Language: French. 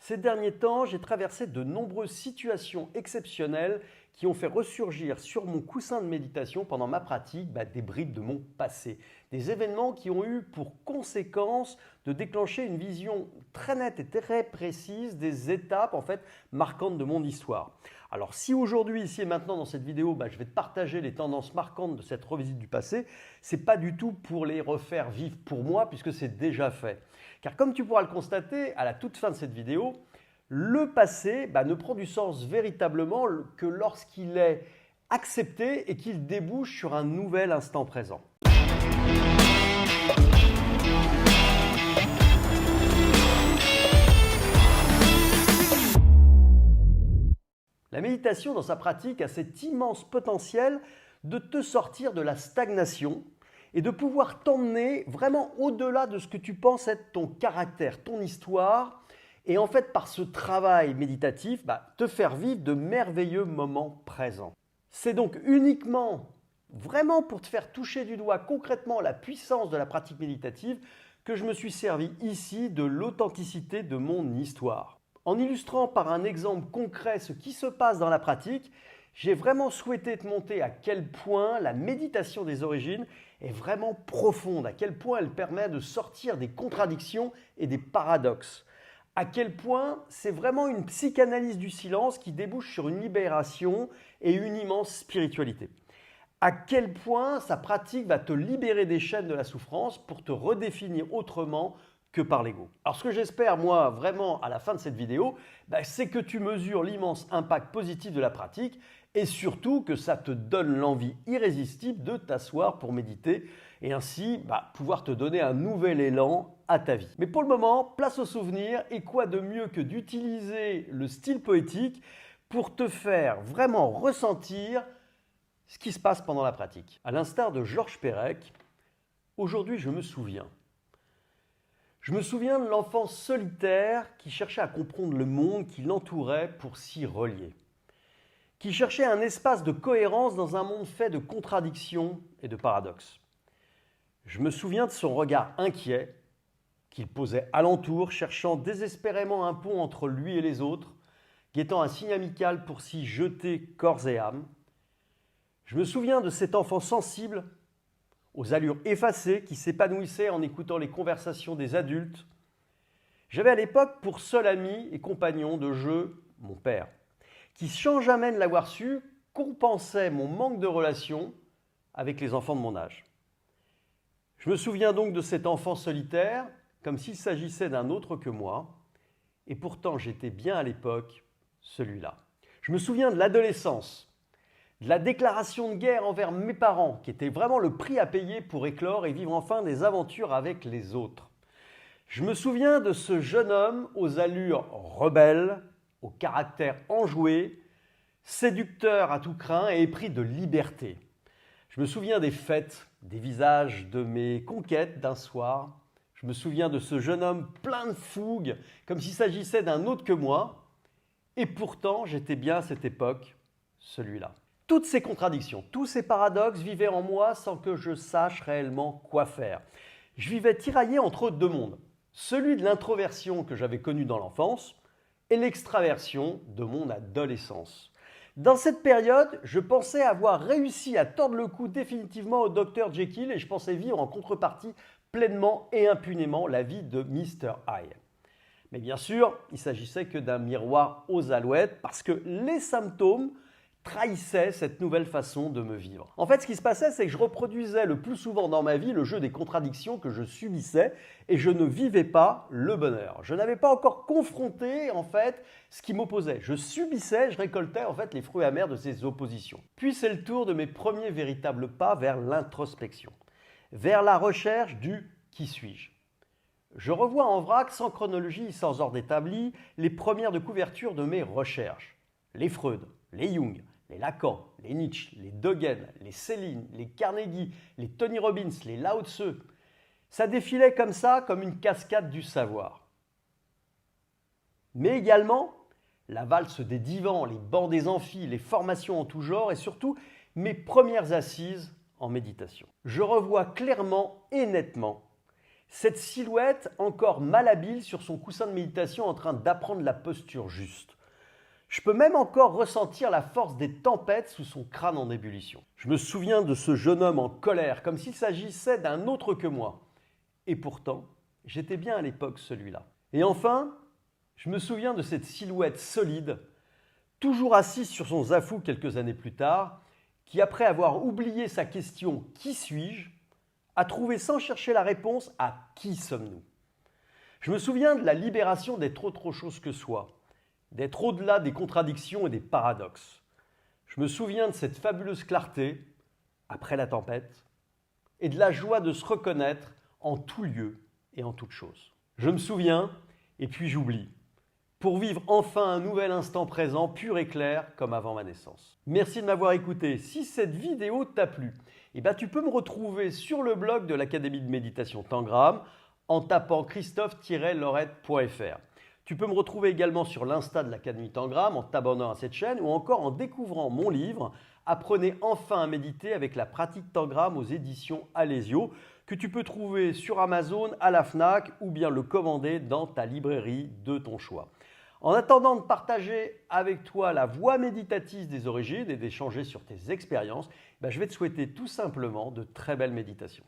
Ces derniers temps, j'ai traversé de nombreuses situations exceptionnelles qui ont fait ressurgir sur mon coussin de méditation pendant ma pratique des bribes de mon passé. Des événements qui ont eu pour conséquence de déclencher une vision très nette et très précise des étapes marquantes de mon histoire. Alors si aujourd'hui, ici et maintenant dans cette vidéo, je vais te partager les tendances marquantes de cette revisite du passé, ce n'est pas du tout pour les refaire vivre pour moi puisque c'est déjà fait. Car comme tu pourras le constater à la toute fin de cette vidéo, le passé ne prend du sens véritablement que lorsqu'il est accepté et qu'il débouche sur un nouvel instant présent. La méditation dans sa pratique a cet immense potentiel de te sortir de la stagnation et de pouvoir t'emmener vraiment au-delà de ce que tu penses être ton caractère, ton histoire. Et en fait, par ce travail méditatif, te faire vivre de merveilleux moments présents. C'est donc uniquement, vraiment pour te faire toucher du doigt concrètement la puissance de la pratique méditative que je me suis servi ici de l'authenticité de mon histoire. En illustrant par un exemple concret ce qui se passe dans la pratique, j'ai vraiment souhaité te montrer à quel point la méditation des origines est vraiment profonde, à quel point elle permet de sortir des contradictions et des paradoxes. À quel point c'est vraiment une psychanalyse du silence qui débouche sur une libération et une immense spiritualité. À quel point sa pratique va te libérer des chaînes de la souffrance pour te redéfinir autrement que par l'ego. Alors ce que j'espère moi vraiment à la fin de cette vidéo, c'est que tu mesures l'immense impact positif de la pratique et surtout que ça te donne l'envie irrésistible de t'asseoir pour méditer et ainsi pouvoir te donner un nouvel élan à ta vie. Mais pour le moment, place au souvenir et quoi de mieux que d'utiliser le style poétique pour te faire vraiment ressentir ce qui se passe pendant la pratique. À l'instar de Georges Perec, aujourd'hui je me souviens. Je me souviens de l'enfant solitaire qui cherchait à comprendre le monde qui l'entourait pour s'y relier. Qui cherchait un espace de cohérence dans un monde fait de contradictions et de paradoxes. Je me souviens de son regard inquiet qu'il posait alentour, cherchant désespérément un pont entre lui et les autres, guettant un signe amical pour s'y jeter corps et âme. Je me souviens de cet enfant sensible aux allures effacées qui s'épanouissait en écoutant les conversations des adultes. J'avais à l'époque pour seul ami et compagnon de jeu mon père, qui sans jamais ne l'avoir su, compensait mon manque de relation avec les enfants de mon âge. Je me souviens donc de cet enfant solitaire, comme s'il s'agissait d'un autre que moi, et pourtant j'étais bien à l'époque celui-là. Je me souviens de l'adolescence, de la déclaration de guerre envers mes parents, qui était vraiment le prix à payer pour éclore et vivre enfin des aventures avec les autres. Je me souviens de ce jeune homme aux allures rebelles, au caractère enjoué, séducteur à tout crin et épris de liberté. Je me souviens des fêtes, des visages de mes conquêtes d'un soir. Je me souviens de ce jeune homme plein de fougue, comme s'il s'agissait d'un autre que moi. Et pourtant, j'étais bien à cette époque celui-là. Toutes ces contradictions, tous ces paradoxes vivaient en moi sans que je sache réellement quoi faire. Je vivais tiraillé entre deux mondes. Celui de l'introversion que j'avais connu dans l'enfance et l'extraversion de mon adolescence. Dans cette période, je pensais avoir réussi à tordre le cou définitivement au Dr Jekyll et je pensais vivre en contrepartie pleinement et impunément la vie de Mr Hyde. Mais bien sûr, il ne s'agissait que d'un miroir aux alouettes parce que les symptômes trahissaient cette nouvelle façon de me vivre. En fait, ce qui se passait, c'est que je reproduisais le plus souvent dans ma vie le jeu des contradictions que je subissais et je ne vivais pas le bonheur. Je n'avais pas encore confronté ce qui m'opposait. Je subissais, je récoltais les fruits amers de ces oppositions. Puis c'est le tour de mes premiers véritables pas vers l'introspection, vers la recherche du « qui suis-je ». Je revois en vrac, sans chronologie, sans ordre établi, les premières de couverture de mes recherches. Les Freud, les Jung, les Lacan, les Nietzsche, les Dogen, les Céline, les Carnegie, les Tony Robbins, les Lao Tse. Ça défilait comme ça, comme une cascade du savoir. Mais également, la valse des divans, les bancs des amphis, les formations en tout genre et surtout mes premières assises en méditation. Je revois clairement et nettement Cette silhouette encore malhabile sur son coussin de méditation en train d'apprendre la posture juste. Je peux même encore ressentir la force des tempêtes sous son crâne en ébullition. Je me souviens de ce jeune homme en colère, comme s'il s'agissait d'un autre que moi. Et pourtant, j'étais bien à l'époque celui-là. Et enfin, je me souviens de cette silhouette solide, toujours assise sur son zafou quelques années plus tard, qui après avoir oublié sa question « Qui suis-je ?», a trouvé sans chercher la réponse à « Qui sommes-nous ?» Je me souviens de la libération d'être autre chose que soi, d'être au-delà des contradictions et des paradoxes. Je me souviens de cette fabuleuse clarté, après la tempête, et de la joie de se reconnaître en tout lieu et en toute chose. Je me souviens, et puis j'oublie, pour vivre enfin un nouvel instant présent, pur et clair, comme avant ma naissance. Merci de m'avoir écouté. Si cette vidéo t'a plu, tu peux me retrouver sur le blog de l'Académie de méditation Tangram en tapant christophe-laurette.fr. Tu peux me retrouver également sur l'Insta de l'Académie Tangram en t'abonnant à cette chaîne ou encore en découvrant mon livre « Apprenez enfin à méditer avec la pratique Tangram » aux éditions Alesio que tu peux trouver sur Amazon, à la Fnac ou bien le commander dans ta librairie de ton choix. En attendant de partager avec toi la voie méditative des origines et d'échanger sur tes expériences, je vais te souhaiter tout simplement de très belles méditations.